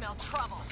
smell trouble.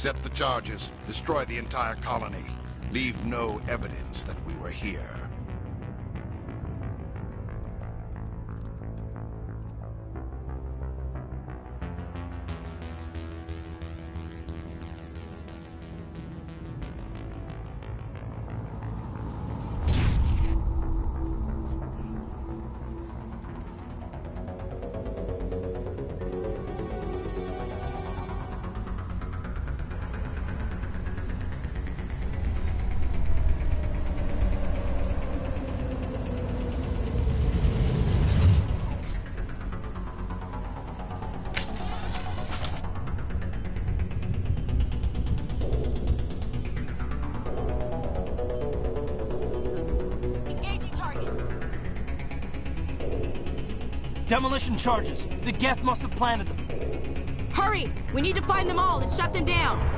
Set the charges. Destroy the entire colony. Leave no evidence that we were here. Demolition charges. The Geth must have planted them. Hurry! We need to find them all and shut them down!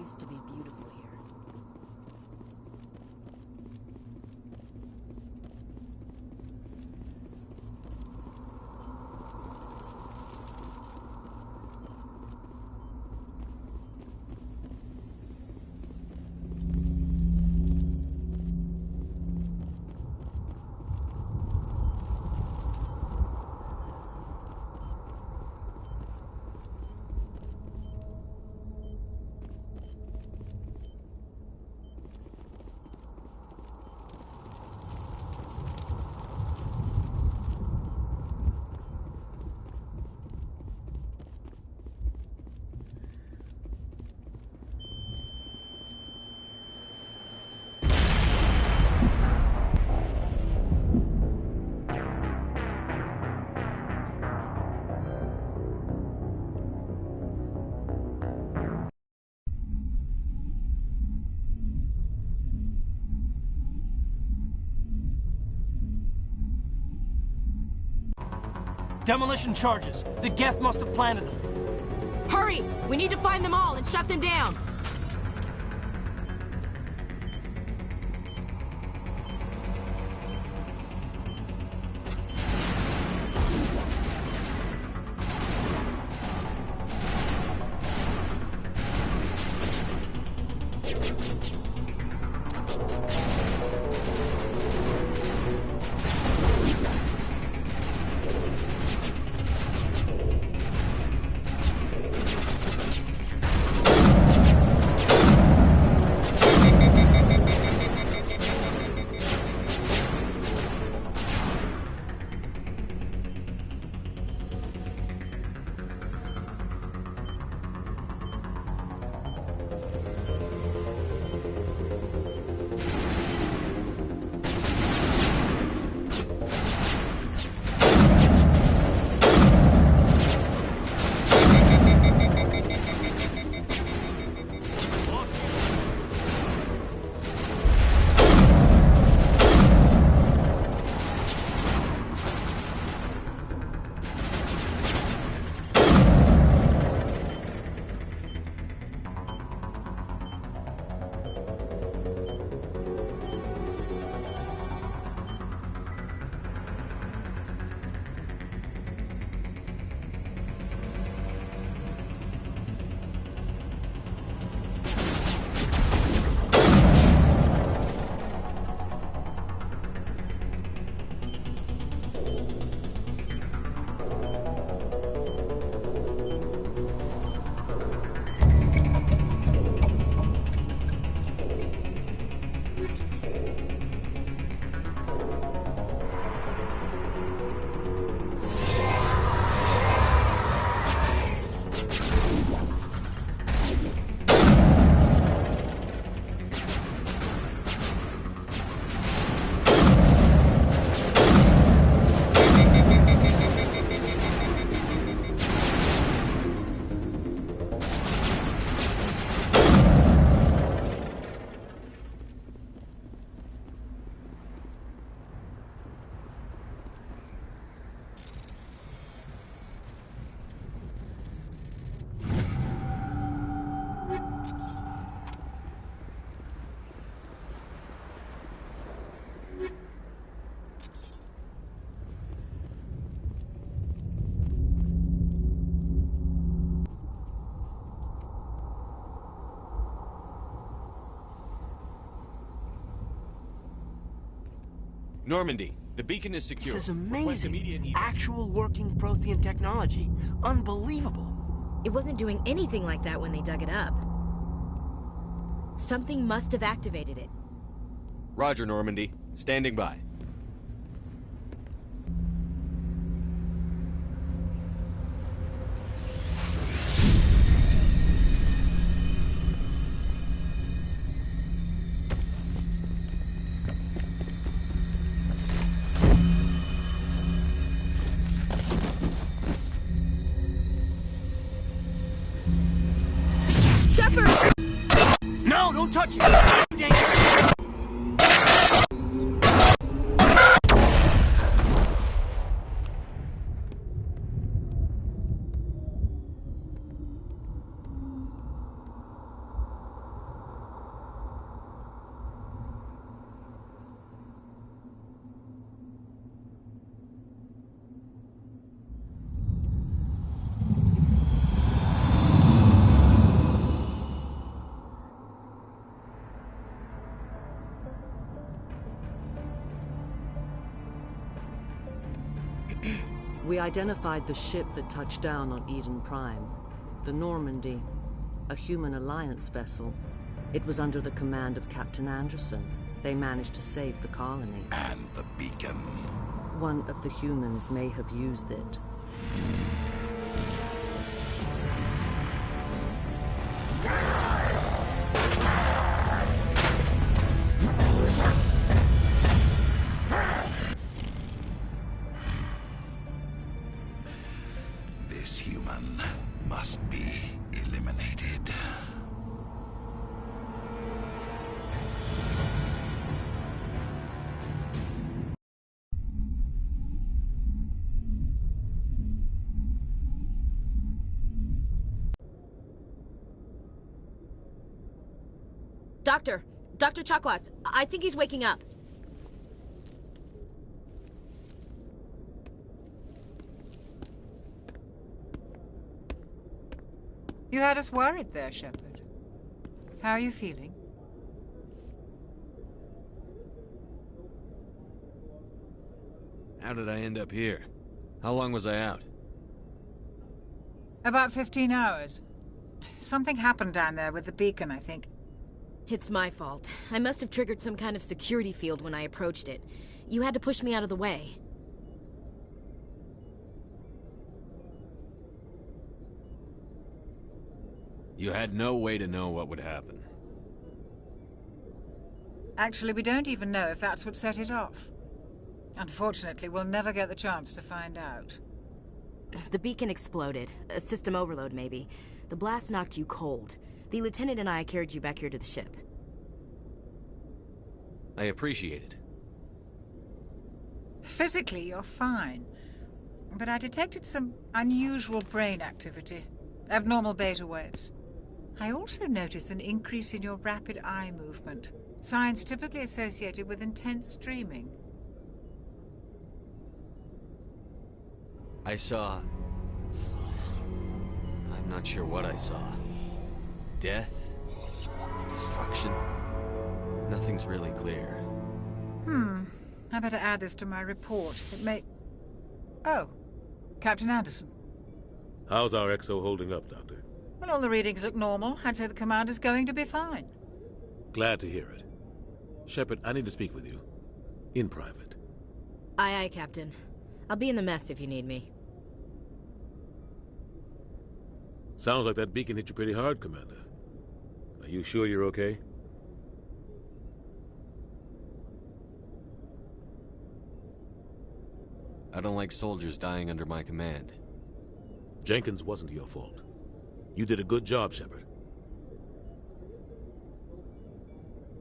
used to be beautiful here. Demolition charges. The Geth must have planted them. Hurry! We need to find them all and shut them down! Normandy, the beacon is secure. This is amazing. Actual working Prothean technology. Unbelievable. It wasn't doing anything like that when they dug it up. Something must have activated it. Roger, Normandy. Standing by. No, don't touch it! We identified the ship that touched down on Eden Prime. The Normandy. A human alliance vessel. It was under the command of Captain Anderson. They managed to save the colony. And the beacon. One of the humans may have used it. This human must be eliminated. Dr. Chakwas, I think he's waking up. You had us worried there, Shepard. How are you feeling? How did I end up here? How long was I out? About 15 hours. Something happened down there with the beacon, I think. It's my fault. I must have triggered some kind of security field when I approached it. You had to push me out of the way. You had no way to know what would happen. Actually, we don't even know if that's what set it off. Unfortunately, we'll never get the chance to find out. The beacon exploded. A system overload, maybe. The blast knocked you cold. The lieutenant and I carried you back here to the ship. I appreciate it. Physically, you're fine. But I detected some unusual brain activity. Abnormal beta waves. I also noticed an increase in your rapid eye movement. Signs typically associated with intense dreaming. I saw... I'm not sure what I saw. Death? Destruction? Nothing's really clear. I better add this to my report. It may... Oh. Captain Anderson. How's our XO holding up, Doctor? Well, all the readings look normal. I'd say the commander's going to be fine. Glad to hear it. Shepard, I need to speak with you. In private. Aye, aye, Captain. I'll be in the mess if you need me. Sounds like that beacon hit you pretty hard, Commander. Are you sure you're okay? I don't like soldiers dying under my command. Jenkins wasn't your fault. You did a good job, Shepard.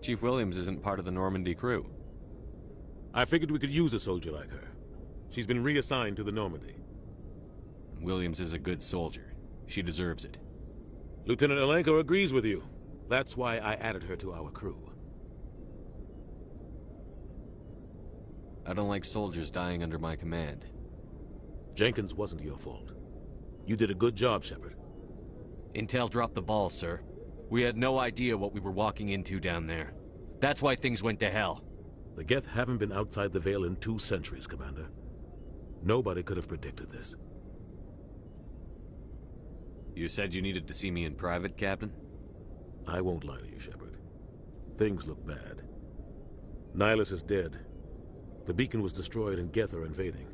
Chief Williams isn't part of the Normandy crew. I figured we could use a soldier like her. She's been reassigned to the Normandy. Williams is a good soldier. She deserves it. Lieutenant Alenko agrees with you. That's why I added her to our crew. I don't like soldiers dying under my command. Jenkins wasn't your fault. You did a good job, Shepard. Intel dropped the ball, sir. We had no idea what we were walking into down there. That's why things went to hell. The Geth haven't been outside the Veil in 2 centuries, Commander. Nobody could have predicted this. You said you needed to see me in private, Captain? I won't lie to you, Shepard. Things look bad. Nihilus is dead. The beacon was destroyed and Geth are invading.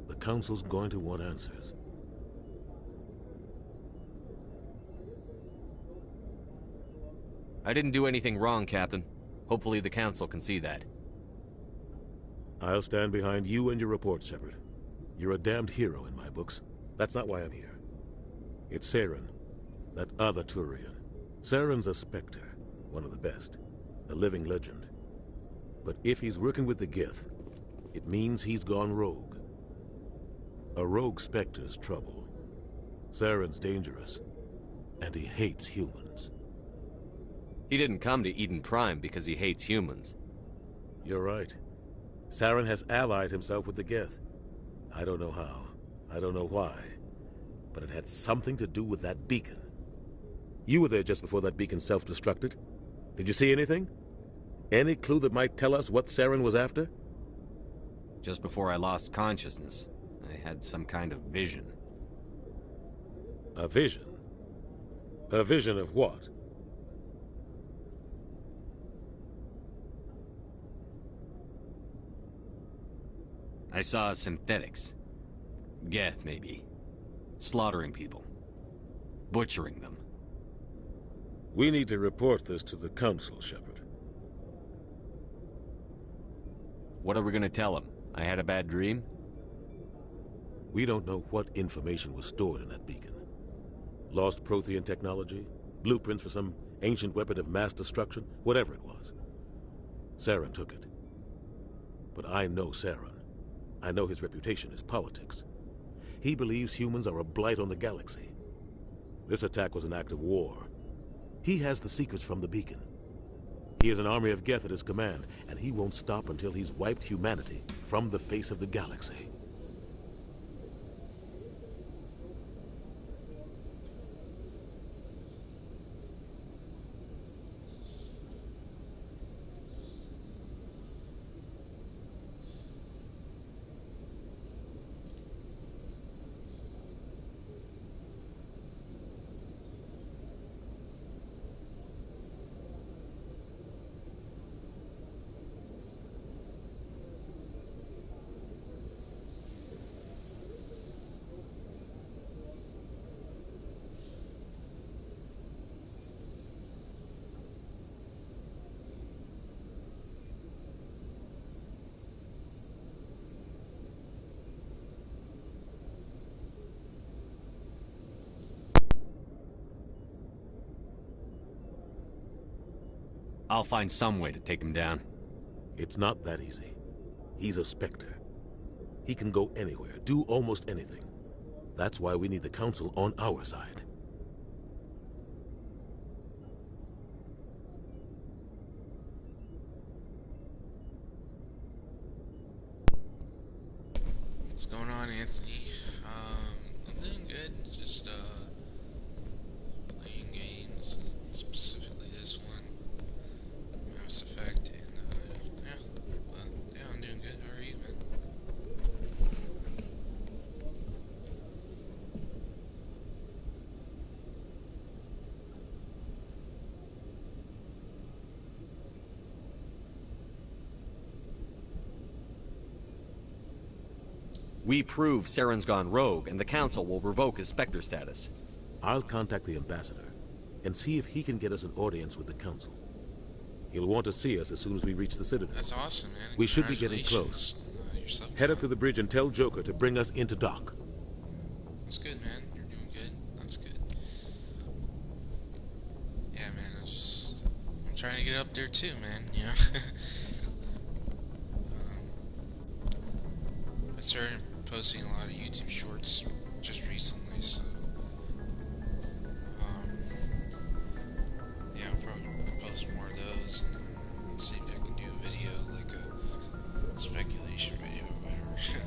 The Council's going to want answers. I didn't do anything wrong, Captain. Hopefully the Council can see that. I'll stand behind you and your report, Shepard. You're a damned hero in my books. That's not why I'm here. It's Saren, that other Turian. Saren's a Spectre, one of the best, a living legend. But if he's working with the Geth, it means he's gone rogue. A rogue Spectre's trouble. Saren's dangerous, and he hates humans. He didn't come to Eden Prime because he hates humans. You're right. Saren has allied himself with the Geth. I don't know how. I don't know why. But it had something to do with that beacon. You were there just before that beacon self-destructed. Did you see anything? Any clue that might tell us what Saren was after? Just before I lost consciousness, I had some kind of vision. A vision? A vision of what? I saw synthetics. Geth, maybe. Slaughtering people. Butchering them. We need to report this to the Council, Shepard. What are we gonna tell them? I had a bad dream? We don't know what information was stored in that beacon. Lost Prothean technology? Blueprints for some ancient weapon of mass destruction? Whatever it was. Saren took it. But I know Saren. I know his reputation is politics. He believes humans are a blight on the galaxy. This attack was an act of war. He has the secrets from the beacon. He has an army of Geth at his command, and he won't stop until he's wiped humanity from the face of the galaxy. I'll find some way to take him down. It's not that easy. He's a Spectre. He can go anywhere, do almost anything. That's why we need the Council on our side. What's going on, Anthony? I'm doing good. Just playing games, specifically this one, Mass Effect, and yeah, I'm doing good. How are you, man? We prove Saren's gone rogue, and the Council will revoke his Spectre status. I'll contact the Ambassador and see if he can get us an audience with the Council. He'll want to see us as soon as we reach the Citadel. That's awesome, man. We should be getting close. Head up to the bridge and tell Joker to bring us into dock. That's good, man. You're doing good. That's good. Yeah, man. I'm trying to get up there too, man. You know. I started posting a lot of YouTube shorts just recently, so yeah, I'll probably post more of those and see if I can do a video, like a speculation video or whatever.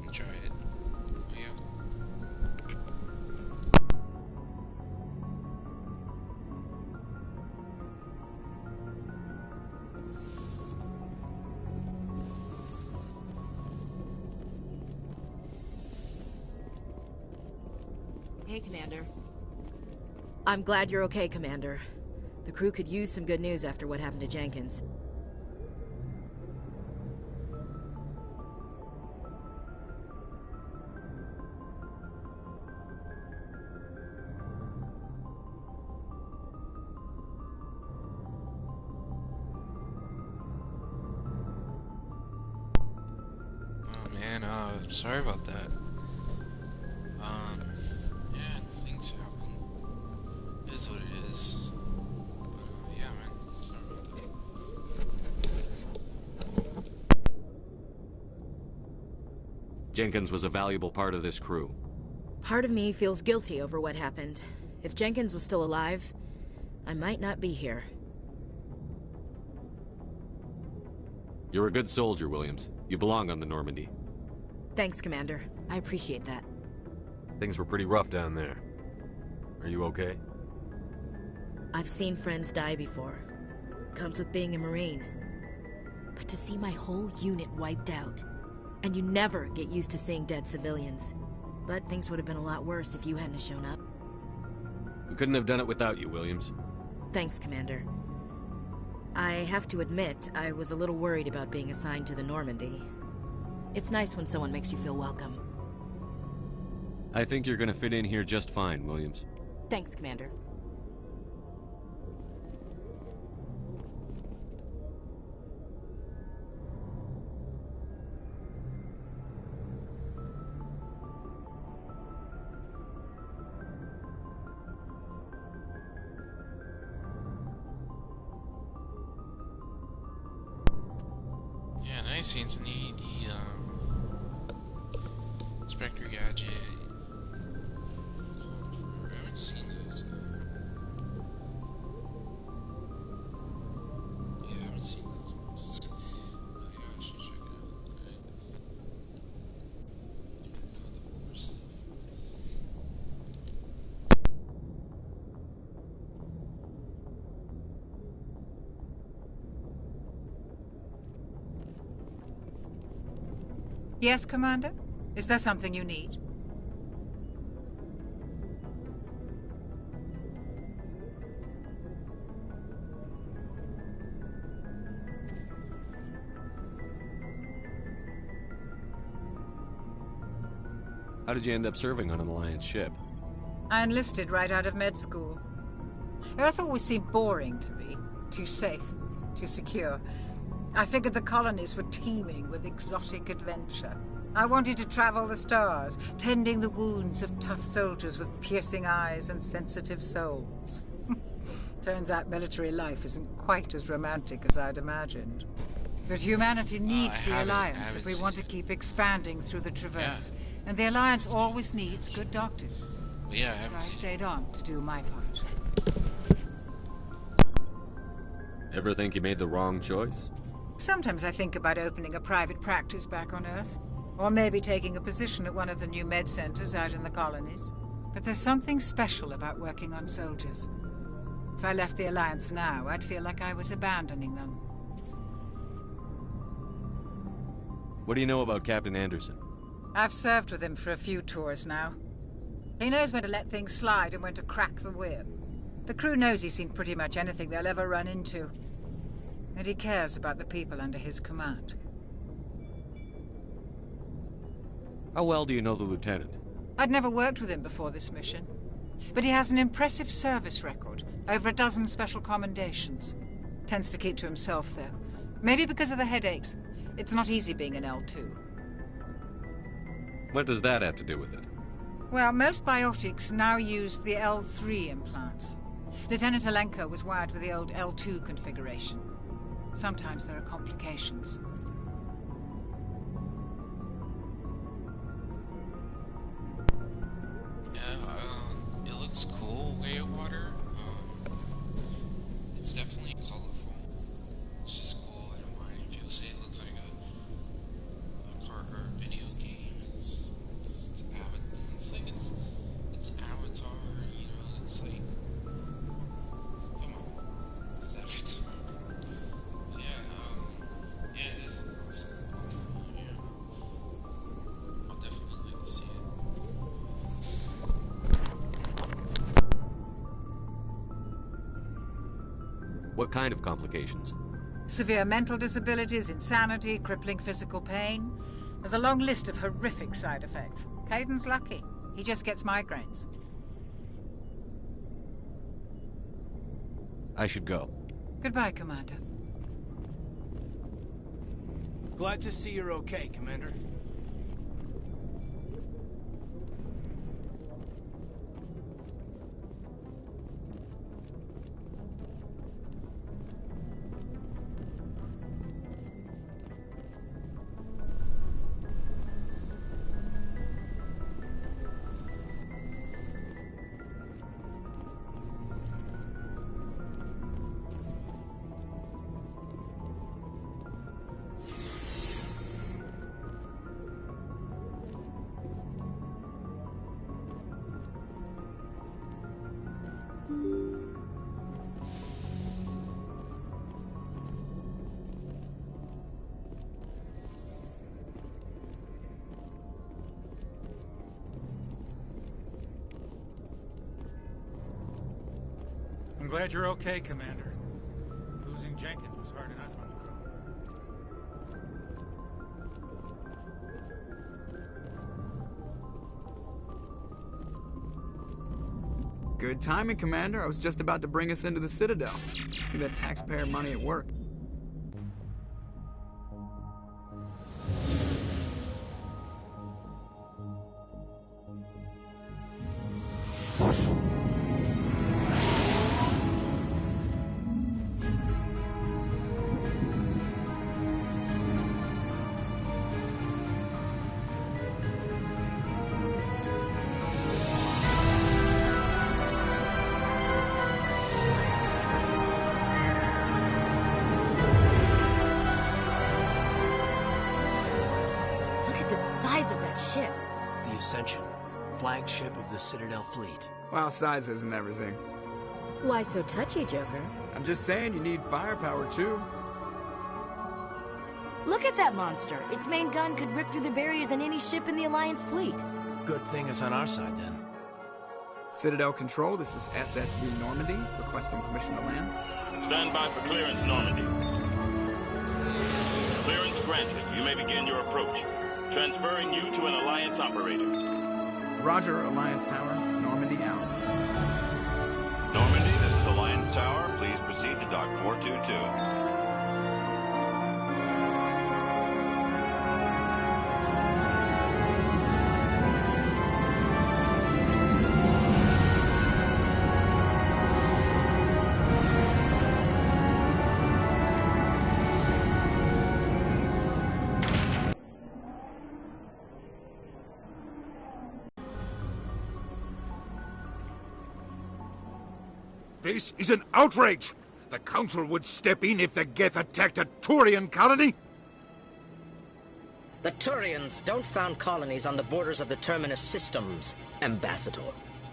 And try it. But yeah. Hey, Commander. I'm glad you're okay, Commander. The crew could use some good news after what happened to Jenkins. Oh man, sorry about that. Yeah, things happen. It is what it is. But, yeah, man, sorry about that. Jenkins was a valuable part of this crew. Part of me feels guilty over what happened. If Jenkins was still alive, I might not be here. You're a good soldier, Williams. You belong on the Normandy. Thanks, Commander. I appreciate that. Things were pretty rough down there. Are you okay? I've seen friends die before. Comes with being a Marine. but to see my whole unit wiped out. And you never get used to seeing dead civilians. But things would have been a lot worse if you hadn't shown up. We couldn't have done it without you, Williams. Thanks, Commander. I have to admit, I was a little worried about being assigned to the Normandy. It's nice when someone makes you feel welcome. I think you're gonna fit in here just fine, Williams. Thanks, Commander. Yeah, nice scenes. I need the Spectre gadget. I haven't seen those. Yeah, I haven't seen those ones. Oh yeah, I should check it out. Right? The older stuff. Yes, Commander? Is there something you need? How did you end up serving on an Alliance ship? I enlisted right out of med school. Earth always seemed boring to me. Too safe, too secure. I figured the colonies were teeming with exotic adventure. I wanted to travel the stars, tending the wounds of tough soldiers with piercing eyes and sensitive souls. Turns out military life isn't quite as romantic as I'd imagined. But humanity needs the Alliance if we want to keep expanding through the Traverse. Yeah. And the Alliance always needs good doctors. Well, yeah, So I stayed on to do my part. Ever think you made the wrong choice? Sometimes I think about opening a private practice back on Earth. Or maybe taking a position at one of the new med centers out in the colonies. But there's something special about working on soldiers. If I left the Alliance now, I'd feel like I was abandoning them. What do you know about Captain Anderson? I've served with him for a few tours now. He knows when to let things slide and when to crack the whip. The crew knows he's seen pretty much anything they'll ever run into. And he cares about the people under his command. How well do you know the Lieutenant? I'd never worked with him before this mission. But he has an impressive service record. Over a dozen special commendations. Tends to keep to himself, though. Maybe because of the headaches. It's not easy being an L2. What does that have to do with it? Well, most biotics now use the L3 implants. Lieutenant Alenko was wired with the old L2 configuration. Sometimes there are complications. Yeah, it looks cool, Way of Water. It's definitely colorful. It's just cool. I don't mind if you'll say it looks like a car or video game. It's Avatar. You know, it's like, come on, it's Avatar. Yeah, it is awesome. Yeah, I'll definitely like to see it. What kind of complications? Severe mental disabilities, insanity, crippling physical pain. There's a long list of horrific side effects. Caden's lucky. He just gets migraines. I should go. Goodbye, Commander. Glad to see you're okay, Commander. glad you're okay, Commander. Losing Jenkins was hard enough on the crew. Good timing, Commander. I was just about to bring us into the Citadel. See that taxpayer money at work. Of that ship. The Ascension, flagship of the Citadel fleet. Well, size isn't everything. Why so touchy, Joker? I'm just saying you need firepower, too. Look at that monster. Its main gun could rip through the barriers in any ship in the Alliance fleet. Good thing it's on our side, then. Citadel Control, this is SSV Normandy, requesting permission to land. Stand by for clearance, Normandy. Clearance granted. You may begin your approach. Transferring you to an Alliance operator. Roger, Alliance Tower. Normandy out. Normandy, this is Alliance Tower. Please proceed to Dock 422. This is an outrage! The Council would step in if the Geth attacked a Turian colony? The Turians don't found colonies on the borders of the Terminus systems, Ambassador.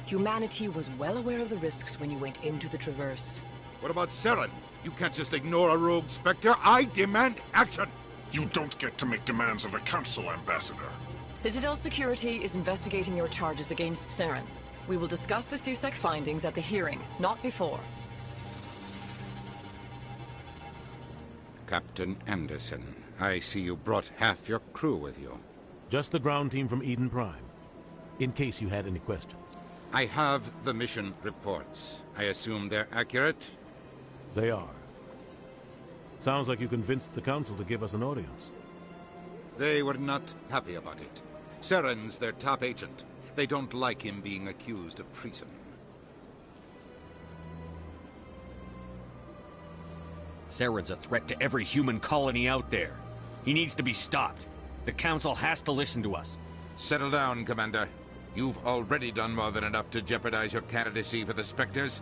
Humanity was well aware of the risks when you went into the Traverse. What about Saren? You can't just ignore a rogue Spectre. I demand action! You don't get to make demands of the Council, Ambassador. Citadel Security is investigating your charges against Saren. We will discuss the CSEC findings at the hearing, not before. Captain Anderson, I see you brought half your crew with you. Just the ground team from Eden Prime, in case you had any questions. I have the mission reports. I assume they're accurate? They are. Sounds like you convinced the Council to give us an audience. They were not happy about it. Saren's their top agent. They don't like him being accused of treason. Saren's a threat to every human colony out there. He needs to be stopped. The Council has to listen to us. Settle down, Commander. You've already done more than enough to jeopardize your candidacy for the Spectres.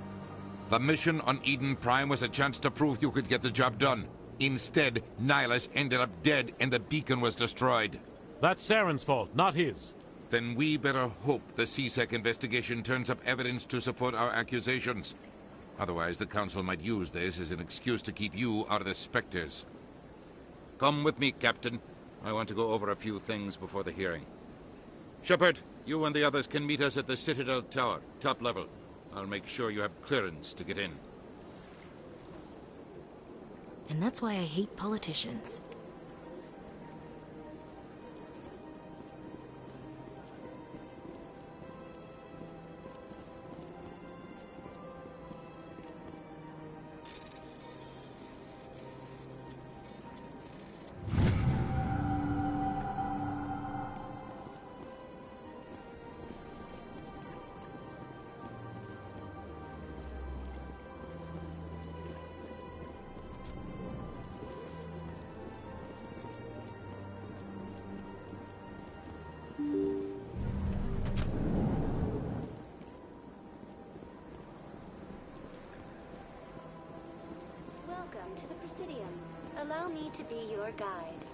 The mission on Eden Prime was a chance to prove you could get the job done. Instead, Nihilus ended up dead and the beacon was destroyed. That's Saren's fault, not his. Then we better hope the CSEC investigation turns up evidence to support our accusations. Otherwise, the Council might use this as an excuse to keep you out of the Spectres. Come with me, Captain. I want to go over a few things before the hearing. Shepard, you and the others can meet us at the Citadel Tower, top level. I'll make sure you have clearance to get in. And that's why I hate politicians. Welcome to the Presidium. Allow me to be your guide.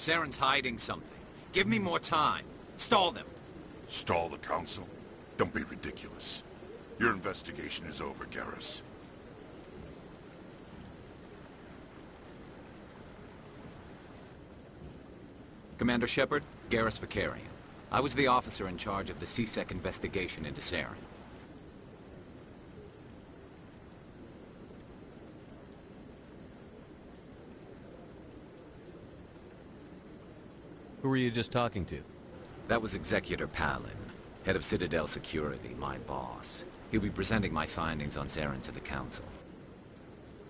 Saren's hiding something. Give me more time. Stall them. Stall the Council? Don't be ridiculous. Your investigation is over, Garrus. Commander Shepard, Garrus Vicarian. I was the officer in charge of the C-Sec investigation into Saren. Who were you just talking to? That was Executor Palin, head of Citadel Security, my boss. He'll be presenting my findings on Saren to the Council.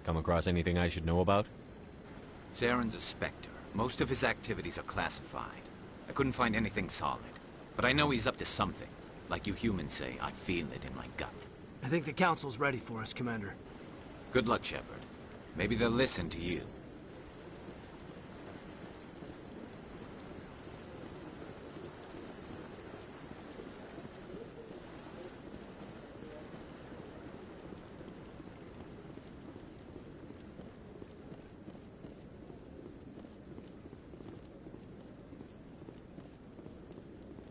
Come across anything I should know about? Saren's a Spectre. Most of his activities are classified. I couldn't find anything solid. But I know he's up to something. Like you humans say, I feel it in my gut. I think the Council's ready for us, Commander. Good luck, Shepard. Maybe they'll listen to you.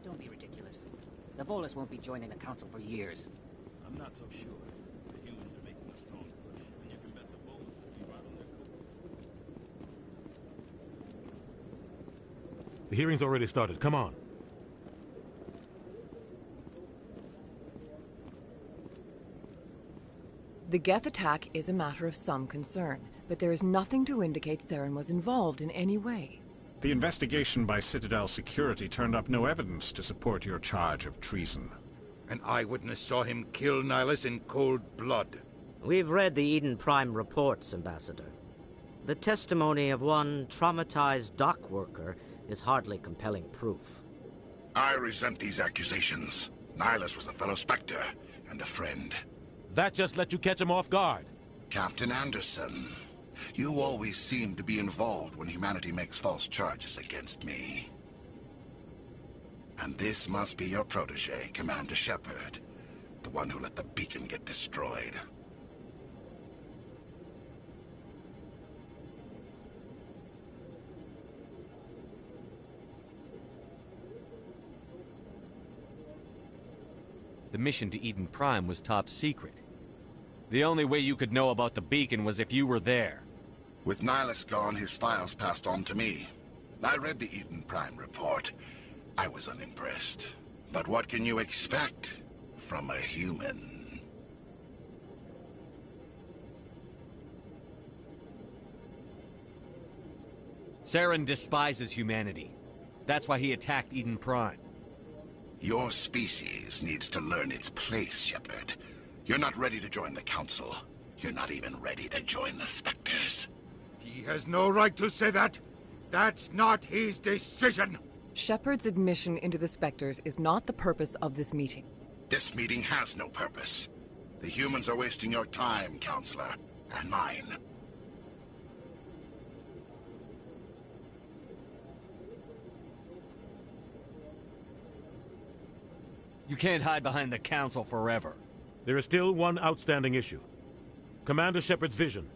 Don't be ridiculous. The Volus won't be joining the Council for years. I'm not so sure. The humans are making a strong push, and you can bet the Volus will be right on their coat. The hearing's already started. Come on. The Geth attack is a matter of some concern, but there is nothing to indicate Saren was involved in any way. The investigation by Citadel Security turned up no evidence to support your charge of treason. An eyewitness saw him kill Nihilus in cold blood. We've read the Eden Prime reports, Ambassador. The testimony of one traumatized dock worker is hardly compelling proof. I resent these accusations. Nihilus was a fellow Spectre and a friend. That just let you catch him off guard. Captain Anderson, you always seem to be involved when humanity makes false charges against me. And this must be your protege, Commander Shepard, the one who let the beacon get destroyed. The mission to Eden Prime was top secret. The only way you could know about the beacon was if you were there. With Nihilus gone, his files passed on to me. I read the Eden Prime report. I was unimpressed. But what can you expect from a human? Saren despises humanity. That's why he attacked Eden Prime. Your species needs to learn its place, Shepard. You're not ready to join the Council. You're not even ready to join the Spectres. He has no right to say that. That's not his decision. Shepard's admission into the Spectres is not the purpose of this meeting. This meeting has no purpose. The humans are wasting your time, Counselor, and mine. You can't hide behind the Council forever. There is still one outstanding issue. Commander Shepard's vision.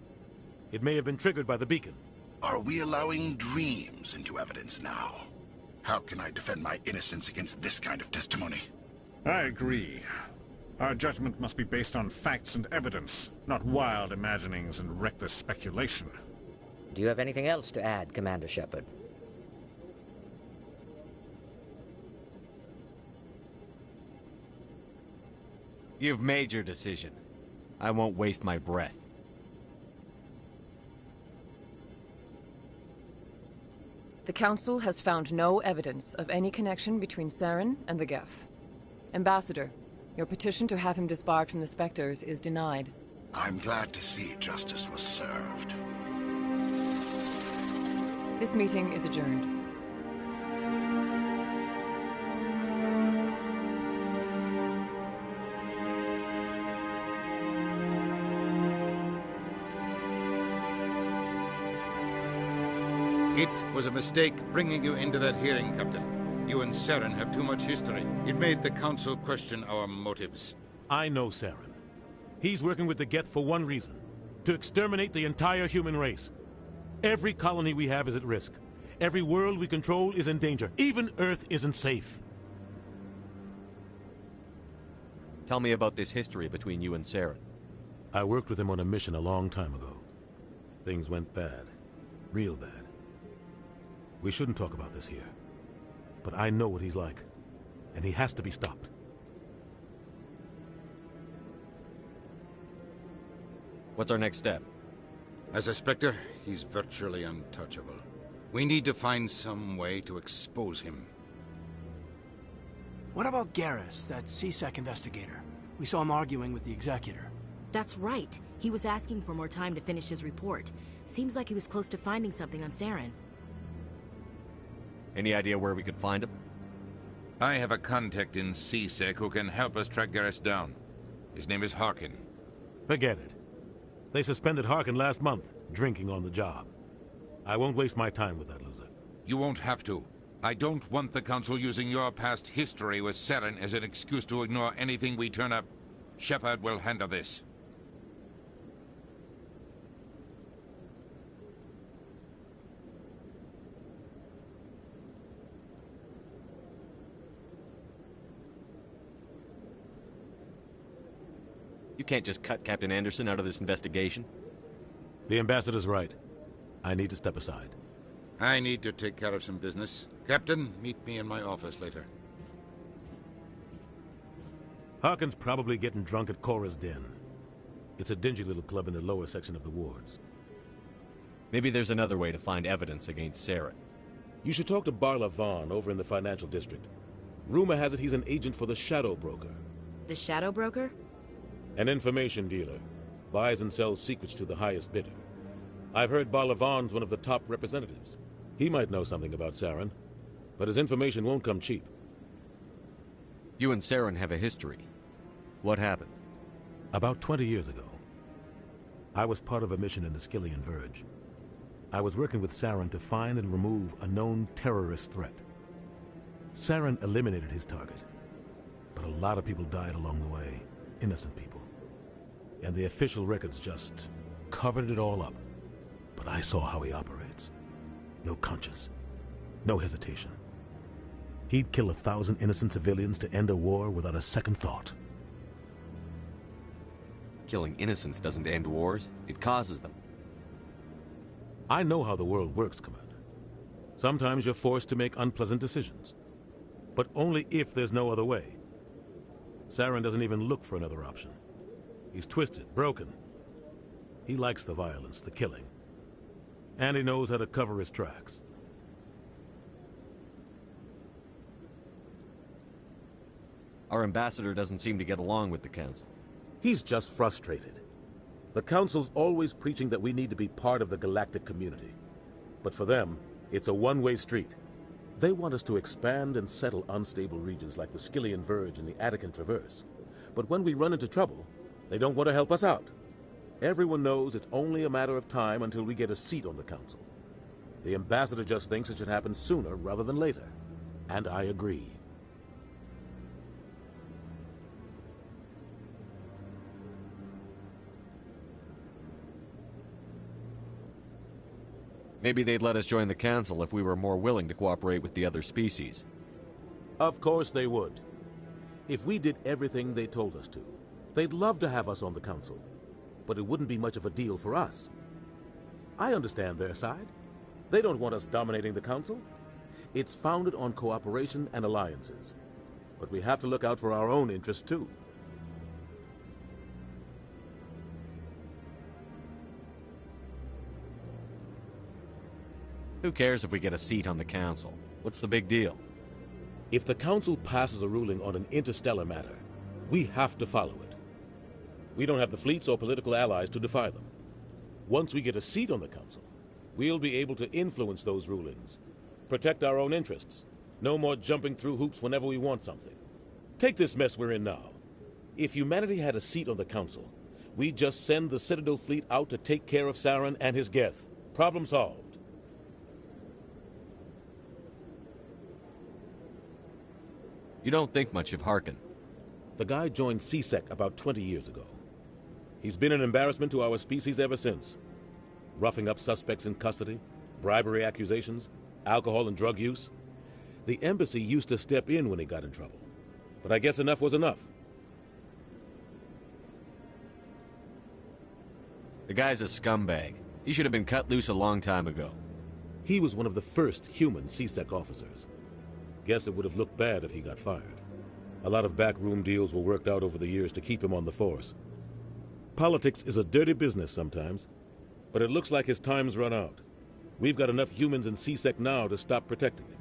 It may have been triggered by the beacon. Are we allowing dreams into evidence now? How can I defend my innocence against this kind of testimony? I agree. Our judgment must be based on facts and evidence, not wild imaginings and reckless speculation. Do you have anything else to add, Commander Shepard? You've made your decision. I won't waste my breath. The Council has found no evidence of any connection between Saren and the Geth. Ambassador, your petition to have him disbarred from the Spectres is denied. I'm glad to see justice was served. This meeting is adjourned. It was a mistake bringing you into that hearing, Captain. You and Saren have too much history. It made the Council question our motives. I know Saren. He's working with the Geth for one reason. To exterminate the entire human race. Every colony we have is at risk. Every world we control is in danger. Even Earth isn't safe. Tell me about this history between you and Saren. I worked with him on a mission a long time ago. Things went bad. Real bad. We shouldn't talk about this here. But I know what he's like. And he has to be stopped. What's our next step? As a Spectre, he's virtually untouchable. We need to find some way to expose him. What about Garrus, that CSEC investigator? We saw him arguing with the Executor. That's right. He was asking for more time to finish his report. Seems like he was close to finding something on Saren. Any idea where we could find him? I have a contact in CSEC who can help us track Garrus down. His name is Harkin. Forget it. They suspended Harkin last month, drinking on the job. I won't waste my time with that loser. You won't have to. I don't want the Council using your past history with Saren as an excuse to ignore anything we turn up. Shepard will handle this. You can't just cut Captain Anderson out of this investigation. The ambassador's right. I need to step aside. I need to take care of some business. Captain, meet me in my office later. Harkin's probably getting drunk at Cora's Den. It's a dingy little club in the lower section of the wards. Maybe there's another way to find evidence against Saren. You should talk to Barla Vaughn over in the financial district. Rumor has it he's an agent for the Shadow Broker. The Shadow Broker? An information dealer. Buys and sells secrets to the highest bidder. I've heard Barla Vaughn's one of the top representatives. He might know something about Saren, but his information won't come cheap. You and Saren have a history. What happened? About 20 years ago, I was part of a mission in the Skillian Verge. I was working with Saren to find and remove a known terrorist threat. Saren eliminated his target, but a lot of people died along the way, innocent people. And the official records just covered it all up. But I saw how he operates. No conscience, no hesitation. He'd kill 1,000 innocent civilians to end a war without a second thought. Killing innocents doesn't end wars, it causes them. I know how the world works, Commander. Sometimes you're forced to make unpleasant decisions. But only if there's no other way. Saren doesn't even look for another option. He's twisted, broken. He likes the violence, the killing. And he knows how to cover his tracks. Our ambassador doesn't seem to get along with the Council. He's just frustrated. The Council's always preaching that we need to be part of the galactic community. But for them, it's a one-way street. They want us to expand and settle unstable regions like the Skillian Verge and the Attican Traverse. But when we run into trouble, they don't want to help us out. Everyone knows it's only a matter of time until we get a seat on the Council. The ambassador just thinks it should happen sooner rather than later. And I agree. Maybe they'd let us join the Council if we were more willing to cooperate with the other species. Of course they would. If we did everything they told us to, they'd love to have us on the Council. But it wouldn't be much of a deal for us. I understand their side. They don't want us dominating the Council. It's founded on cooperation and alliances. But we have to look out for our own interests, too. Who cares if we get a seat on the Council? What's the big deal? If the Council passes a ruling on an interstellar matter, we have to follow it. We don't have the fleets or political allies to defy them. Once we get a seat on the Council, we'll be able to influence those rulings, protect our own interests. No more jumping through hoops whenever we want something. Take this mess we're in now. If humanity had a seat on the Council, we'd just send the Citadel fleet out to take care of Saren and his Geth. Problem solved. You don't think much of Harkin. The guy joined CSEC about 20 years ago. He's been an embarrassment to our species ever since. Roughing up suspects in custody, bribery accusations. alcohol and drug use. The embassy used to step in when he got in trouble. But I guess enough was enough. The guy's a scumbag. He should have been cut loose a long time ago. He was one of the first human C-Sec officers. Guess it would have looked bad if he got fired. A lot of backroom deals were worked out over the years to keep him on the force. Politics is a dirty business sometimes, but it looks like his time's run out. We've got enough humans in C-Sec now to stop protecting him.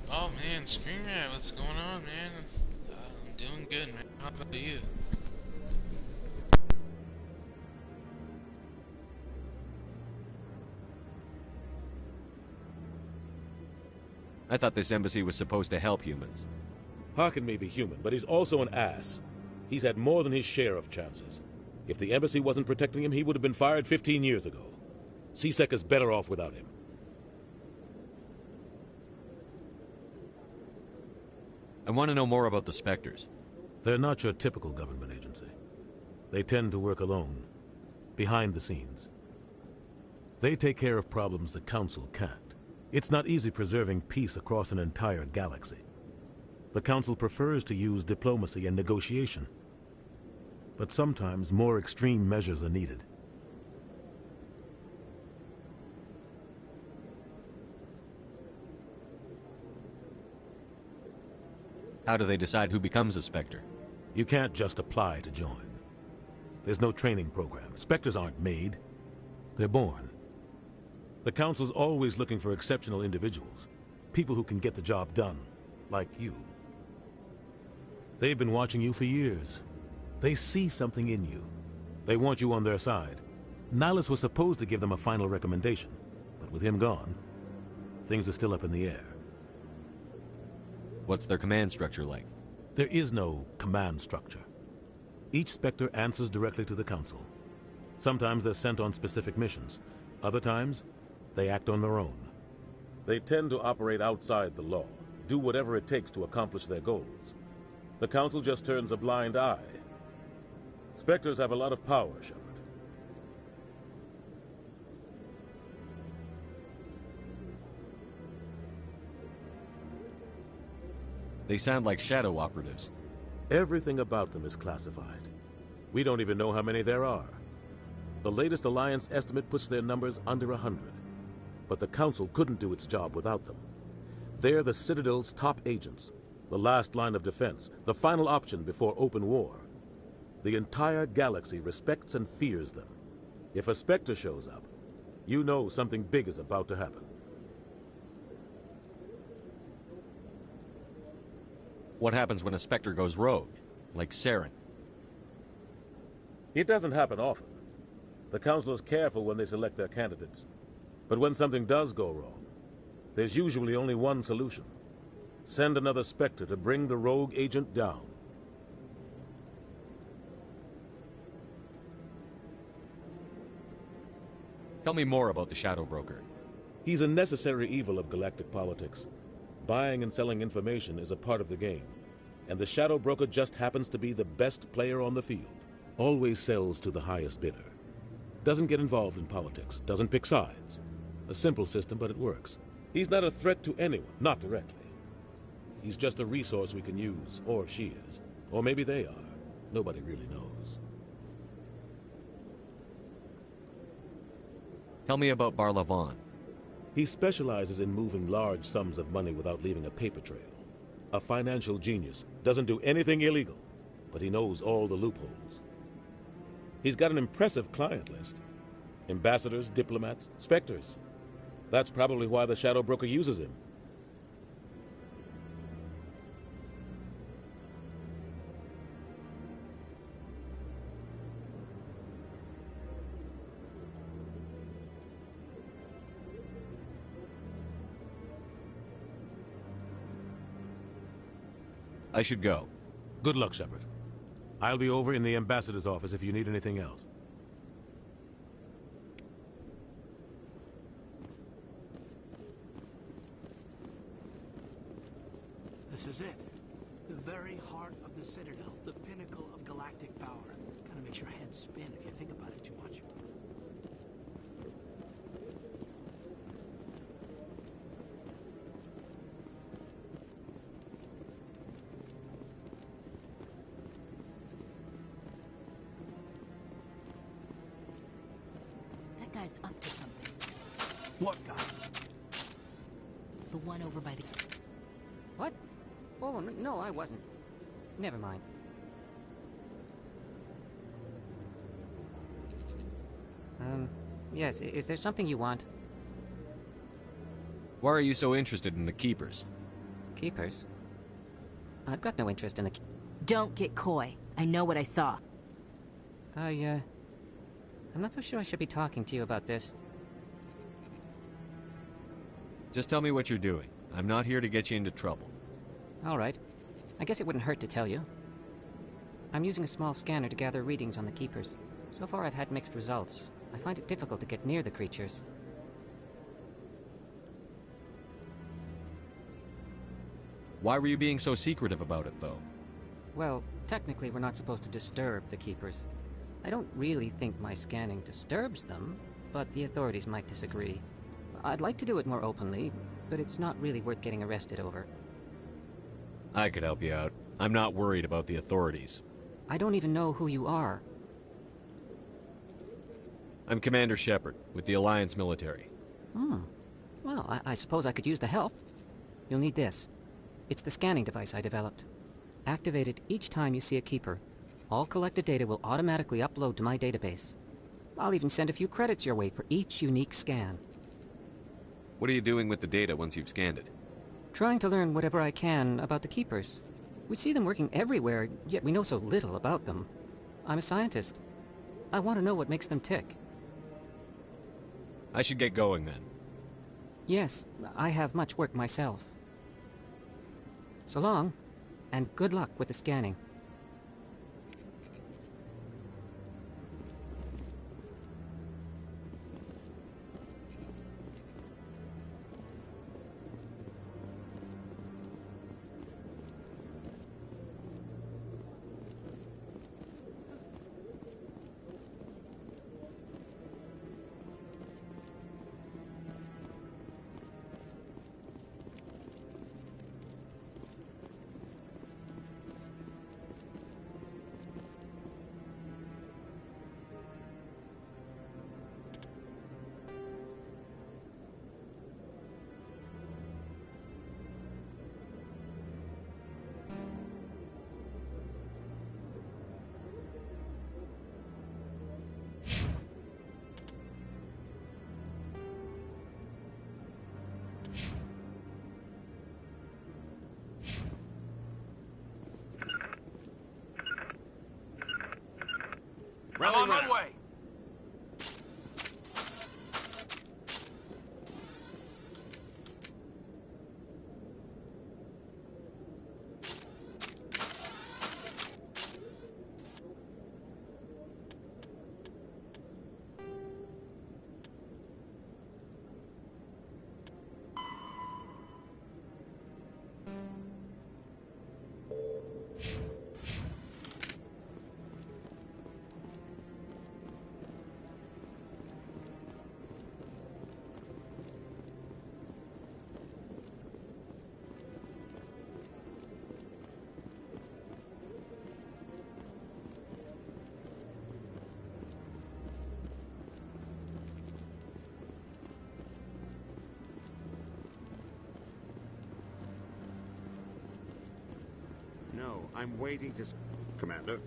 Oh man, Screen Rat, what's going on, man? I'm doing good, man. How about you? I thought this embassy was supposed to help humans. Harkin may be human, but he's also an ass. He's had more than his share of chances. If the embassy wasn't protecting him, he would have been fired 15 years ago. C-Sec is better off without him. I want to know more about the Spectres. They're not your typical government agency. They tend to work alone, behind the scenes. They take care of problems the Council can't. It's not easy preserving peace across an entire galaxy. The Council prefers to use diplomacy and negotiation. But sometimes more extreme measures are needed. How do they decide who becomes a Spectre? You can't just apply to join. There's no training program. Spectres aren't made. They're born. The Council's always looking for exceptional individuals. People who can get the job done, like you. They've been watching you for years. They see something in you. They want you on their side. Nihilus was supposed to give them a final recommendation, but with him gone, things are still up in the air. What's their command structure like? There is no command structure. Each Spectre answers directly to the Council. Sometimes they're sent on specific missions. Other times, they act on their own. They tend to operate outside the law, do whatever it takes to accomplish their goals. The Council just turns a blind eye. Spectres have a lot of power, Shepard. They sound like shadow operatives. Everything about them is classified. We don't even know how many there are. The latest Alliance estimate puts their numbers under 100. But the Council couldn't do its job without them. They're the Citadel's top agents, the last line of defense, the final option before open war. The entire galaxy respects and fears them. If a Spectre shows up, you know something big is about to happen. What happens when a Spectre goes rogue, like Saren? It doesn't happen often. The Council is careful when they select their candidates. But when something does go wrong, there's usually only one solution. Send another Spectre to bring the rogue agent down. Tell me more about the Shadow Broker. He's a necessary evil of galactic politics. Buying and selling information is a part of the game. And the Shadow Broker just happens to be the best player on the field. Always sells to the highest bidder. Doesn't get involved in politics. Doesn't pick sides. A simple system, but it works. He's not a threat to anyone, not directly. He's just a resource we can use, or she is. Or maybe they are. Nobody really knows. Tell me about Barlavon. He specializes in moving large sums of money without leaving a paper trail. A financial genius. Doesn't do anything illegal, but he knows all the loopholes. He's got an impressive client list. Ambassadors, diplomats, Spectres. That's probably why the Shadow Broker uses him. I should go. Good luck, Shepard. I'll be over in the ambassador's office if you need anything else. The This is it. The very heart of the Citadel, the pinnacle of galactic power. Kind of makes your head spin if you think about it too much. That guy's up to something. What guy? The one over by the... What? Oh, no, I wasn't. Never mind. Yes, is there something you want? Why are you so interested in the Keepers? Keepers? I've got no interest in the... Don't get coy. I know what I saw. I'm not so sure I should be talking to you about this. Just tell me what you're doing. I'm not here to get you into trouble. All right. I guess it wouldn't hurt to tell you. I'm using a small scanner to gather readings on the Keepers. So far I've had mixed results. I find it difficult to get near the creatures. Why were you being so secretive about it, though? Well, technically we're not supposed to disturb the Keepers. I don't really think my scanning disturbs them, but the authorities might disagree. I'd like to do it more openly, but it's not really worth getting arrested over. I could help you out. I'm not worried about the authorities. I don't even know who you are. I'm Commander Shepard, with the Alliance military. Well, I suppose I could use the help. You'll need this. It's the scanning device I developed. Activate it each time you see a Keeper. All collected data will automatically upload to my database. I'll even send a few credits your way for each unique scan. What are you doing with the data once you've scanned it? Trying to learn whatever I can about the Keepers. We see them working everywhere, yet we know so little about them. I'm a scientist. I want to know what makes them tick. I should get going then. Yes, I have much work myself. So long, and good luck with the scanning. I'm on my way. No, I'm waiting to... Commander?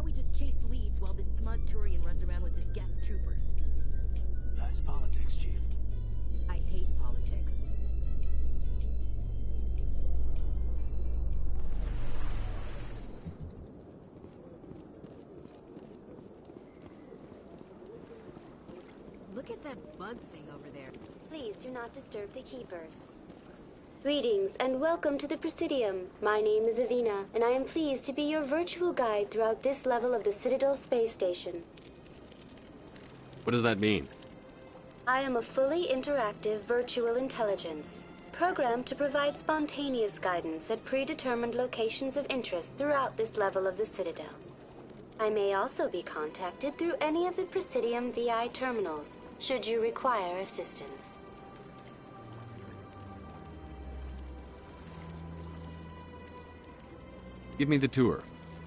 we just chase leads while this smug Turian runs around with his Geth troopers? That's politics, Chief. I hate politics. Look at that bug thing over there. Please do not disturb the Keepers. Greetings and welcome to the Presidium. My name is Avina, and I am pleased to be your virtual guide throughout this level of the Citadel space station. What does that mean? I am a fully interactive virtual intelligence, programmed to provide spontaneous guidance at predetermined locations of interest throughout this level of the Citadel. I may also be contacted through any of the Presidium VI terminals, should you require assistance. Give me the tour.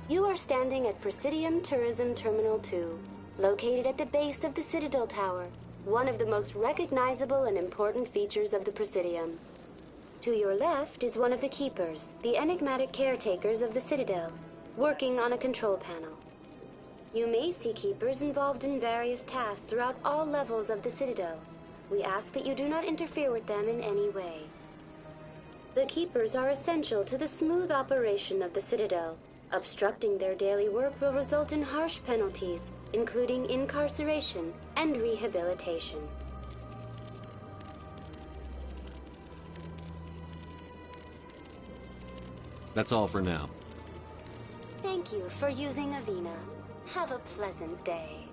You are standing at Presidium Tourism Terminal 2, located at the base of the Citadel Tower, one of the most recognizable and important features of the Presidium. To your left is one of the Keepers, the enigmatic caretakers of the Citadel, working on a control panel. You may see Keepers involved in various tasks throughout all levels of the Citadel. We ask that you do not interfere with them in any way. The Keepers are essential to the smooth operation of the Citadel. Obstructing their daily work will result in harsh penalties, including incarceration and rehabilitation. That's all for now. Thank you for using Avina. Have a pleasant day.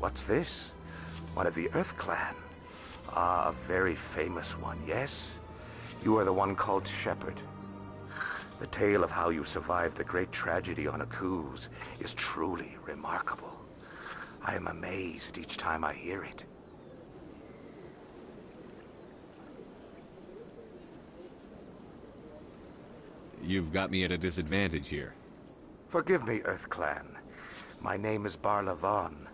What's this? One of the Earth Clan. Ah, a very famous one, yes? You are the one called Shepard. The tale of how you survived the great tragedy on Akuz is truly remarkable. I am amazed each time I hear it. You've got me at a disadvantage here. Forgive me, Earth Clan. My name is Barla Vaughn.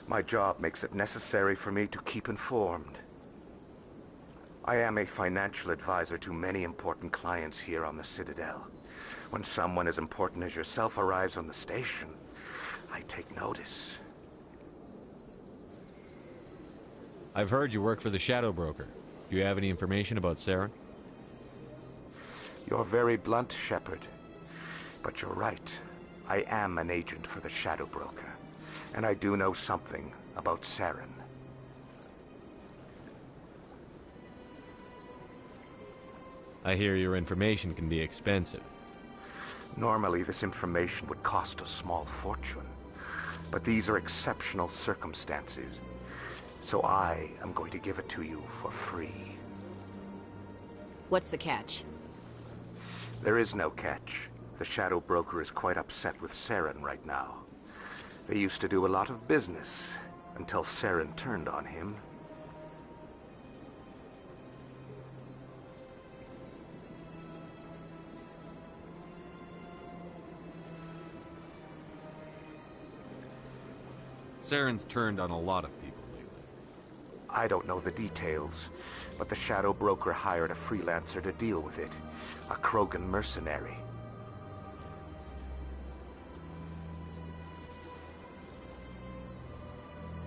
My job makes it necessary for me to keep informed. I am a financial advisor to many important clients here on the Citadel. When someone as important as yourself arrives on the station, I take notice. I've heard you work for the Shadow Broker. Do you have any information about Saren? You're very blunt, Shepard. But you're right. I am an agent for the Shadow Broker. And I do know something about Saren. I hear your information can be expensive. Normally, this information would cost a small fortune. But these are exceptional circumstances. So I am going to give it to you for free. What's the catch? There is no catch. The Shadow Broker is quite upset with Saren right now. They used to do a lot of business, until Saren turned on him. Saren's turned on a lot of people lately. I don't know the details, but the Shadow Broker hired a freelancer to deal with it. A Krogan mercenary.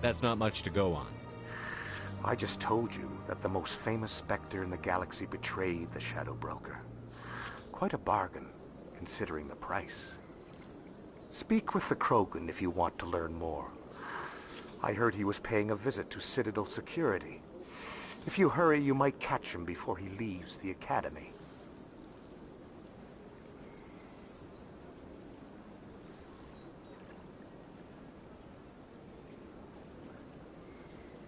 That's not much to go on. I just told you that the most famous Spectre in the galaxy betrayed the Shadow Broker. Quite a bargain, considering the price. Speak with the Krogan if you want to learn more. I heard he was paying a visit to Citadel security. If you hurry, you might catch him before he leaves the Academy.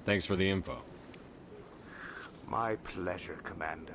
Thanks for the info. My pleasure, Commander.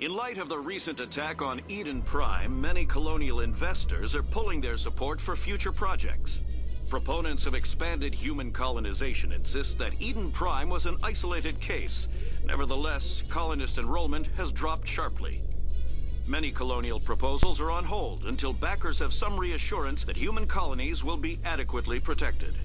In light of the recent attack on Eden Prime, many colonial investors are pulling their support for future projects. Proponents of expanded human colonization insist that Eden Prime was an isolated case. Nevertheless, colonist enrollment has dropped sharply. Many colonial proposals are on hold until backers have some reassurance that human colonies will be adequately protected.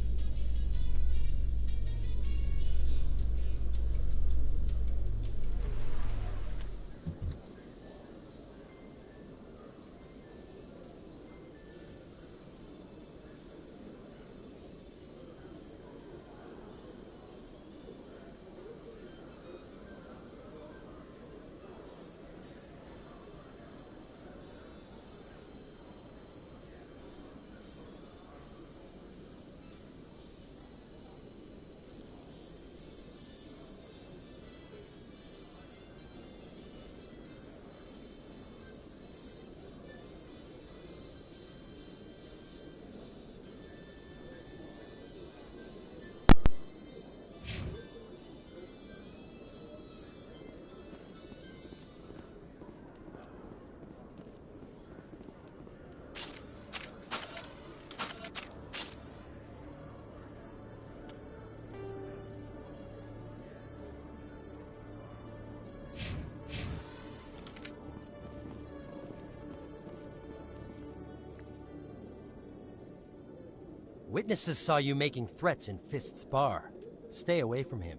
Witnesses saw you making threats in Fist's bar. Stay away from him.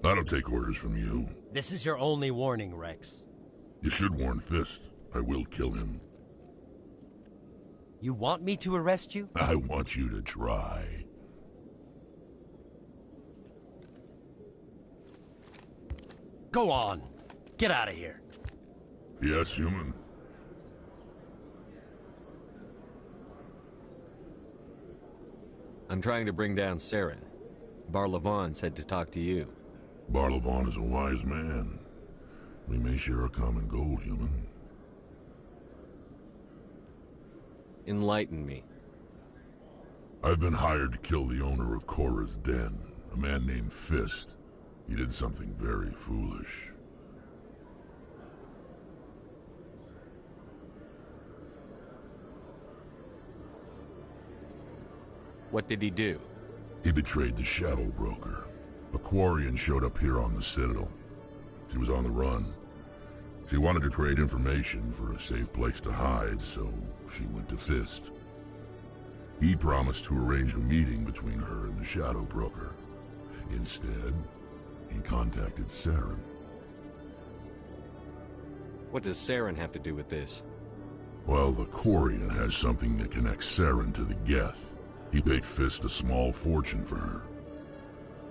I don't take orders from you. This is your only warning, Rex. You should warn Fist. I will kill him. You want me to arrest you? I want you to try. Go on. Get out of here. Yes, human. I'm trying to bring down Saren. Barlavon said to talk to you. Barlavon is a wise man. We may share a common goal, human. Enlighten me. I've been hired to kill the owner of Korra's Den, a man named Fist. He did something very foolish. What did he do? He betrayed the Shadow Broker. A Quarian showed up here on the Citadel. She was on the run. She wanted to trade information for a safe place to hide, so she went to Fist. He promised to arrange a meeting between her and the Shadow Broker. Instead, he contacted Saren. What does Saren have to do with this? Well, the Quarian has something that connects Saren to the Geth. He paid Fist a small fortune for her.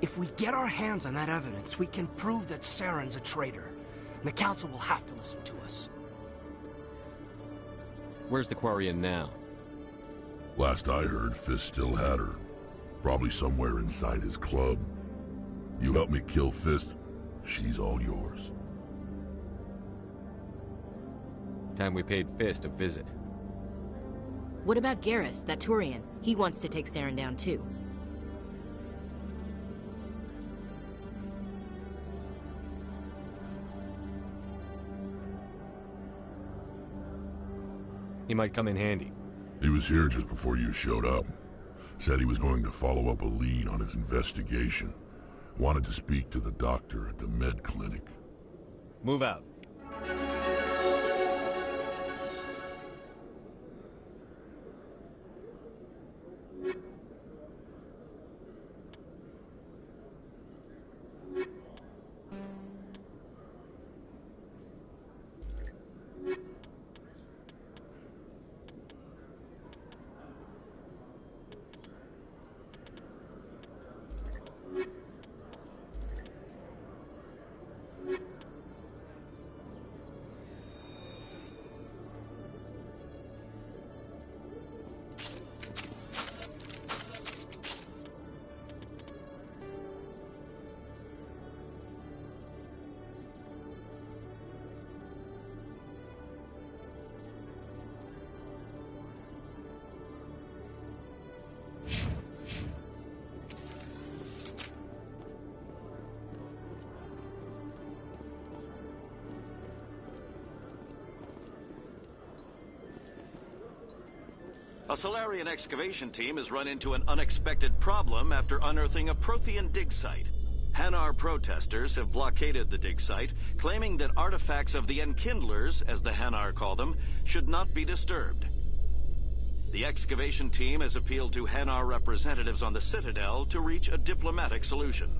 If we get our hands on that evidence, we can prove that Saren's a traitor. And the Council will have to listen to us. Where's the Quarian now? Last I heard, Fist still had her. Probably somewhere inside his club. You help me kill Fist, she's all yours. Time we paid Fist a visit. What about Garrus, that Turian? He wants to take Saren down too. He might come in handy. He was here just before you showed up. Said he was going to follow up a lead on his investigation. Wanted to speak to the doctor at the med clinic. Move out. A Solarian excavation team has run into an unexpected problem after unearthing a Prothean dig site. Hanar protesters have blockaded the dig site, claiming that artifacts of the Enkindlers, as the Hanar call them, should not be disturbed. The excavation team has appealed to Hanar representatives on the Citadel to reach a diplomatic solution.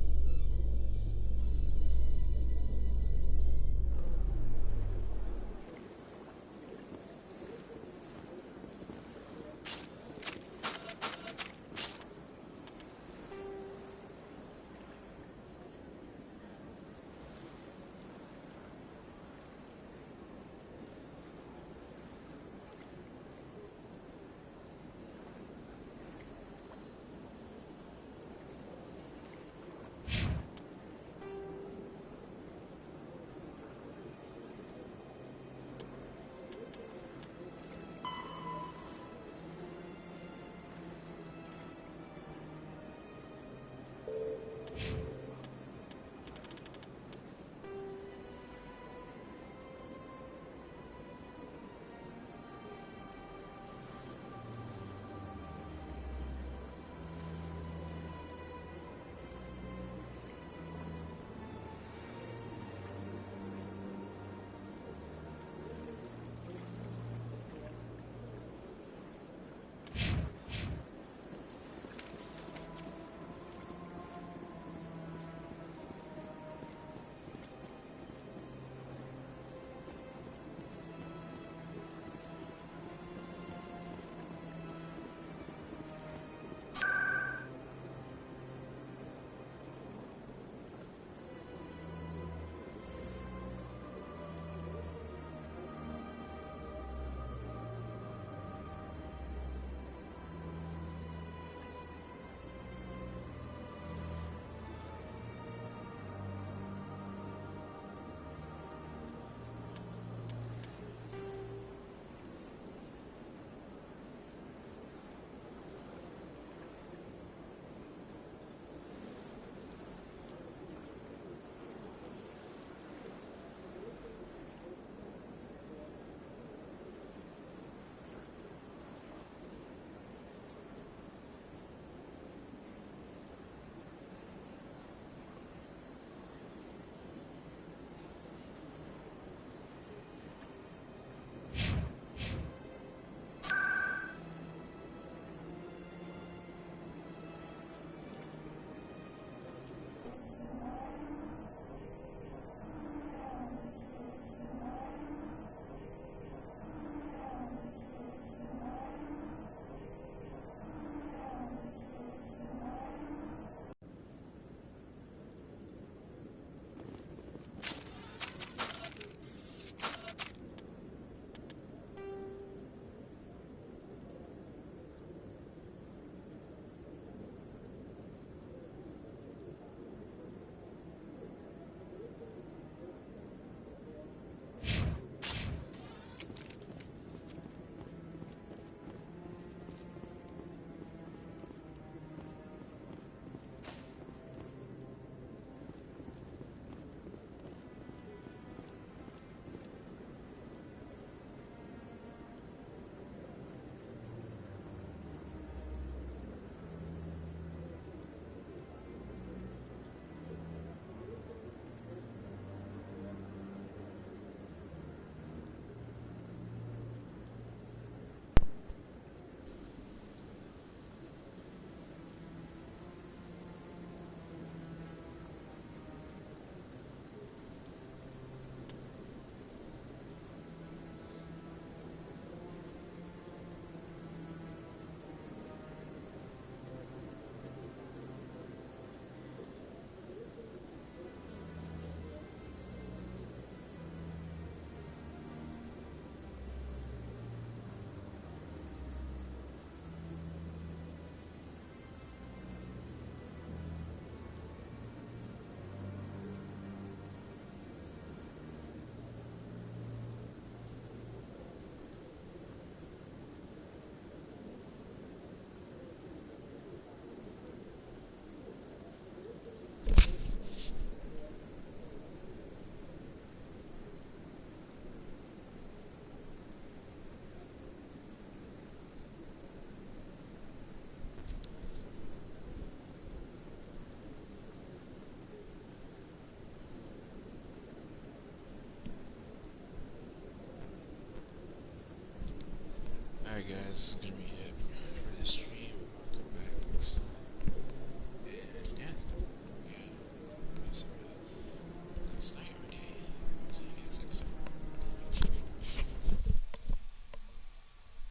This is gonna